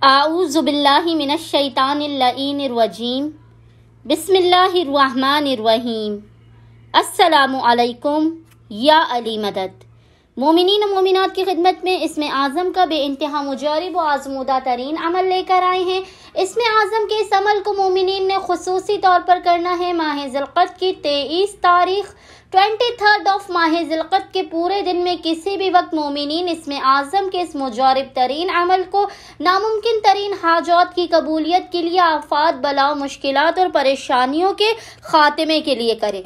اعوذ باللہ من الشیطان اللعین الرجیم بسم اللہ الرحمن الرحیم السلام علیکم یا علی مدد۔ مومنین و مومنات کی خدمت میں اسم اعظم کا بے انتہا مجرب و آزمودہ ترین عمل لے کر آئے ہیں۔ اسم اعظم کے اس عمل کو مومنین نے خصوصی طور پر کرنا ہے۔ ماہ ذی القعدہ کی 23 تاریخ 23 آف ماہ ذی القعدہ کے پورے دن میں کسی بھی وقت مومنین اسم اعظم کے اس مجرب ترین عمل کو ناممکن ترین حاجات کی قبولیت کے لیے، آفات، بلا، مشکلات اور پریشانیوں کے خاتمے کے لیے کرے۔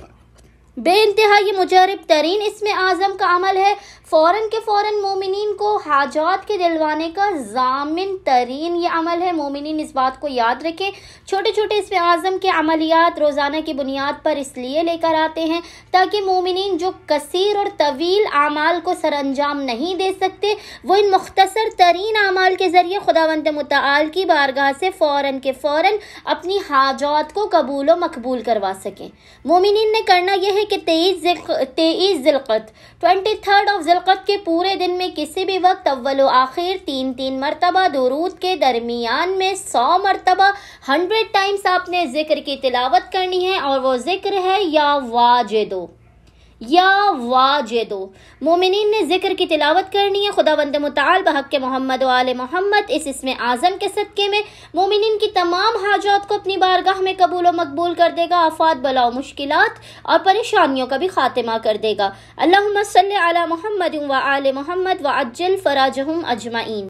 بے انتہا یہ مجرب ترین اسم اعظم کا عمل ہے۔ فوراً کے فوراً مومنین کو حاجات کے دلوانے کا ضامن ترین یہ عمل ہے۔ مومنین اس بات کو یاد رکھیں، چھوٹے چھوٹے اسم اعظم کے عملیات روزانہ کی بنیاد پر اس لیے لے کر آتے ہیں تاکہ مومنین جو کثیر اور طویل اعمال کو سر انجام نہیں دے سکتے، وہ ان مختصر ترین اعمال کے ذریعے خداوند متعال کی بارگاہ سے فوراً کے فوراً اپنی حاجات کو قبول و مقبول کروا سکیں۔ مومنین نے کرنا یہ ہے کہ 23 ذی القعدہ 23 آف ذی القعدہ کے پورے دن میں کسی بھی وقت اول و آخر 3 مرتبہ درود کے درمیان میں 100 مرتبہ 100 ٹائمز آپ نے ذکر کی تلاوت کرنی ہے، اور وہ ذکر ہے یا واجدو۔ مومنین نے ذکر کی تلاوت کرنی ہے۔ خداوند متعال بحق محمد و آل محمد اس اسم اعظم کے صدقے میں مومنین کی تمام حاجات کو اپنی بارگاہ میں قبول و مقبول کر دے گا، آفات، بلا و مشکلات اور پریشانیوں کا بھی خاتمہ کر دے گا۔ اللہم صلی علی محمد و آل محمد وعجل فراجہم اجمعین۔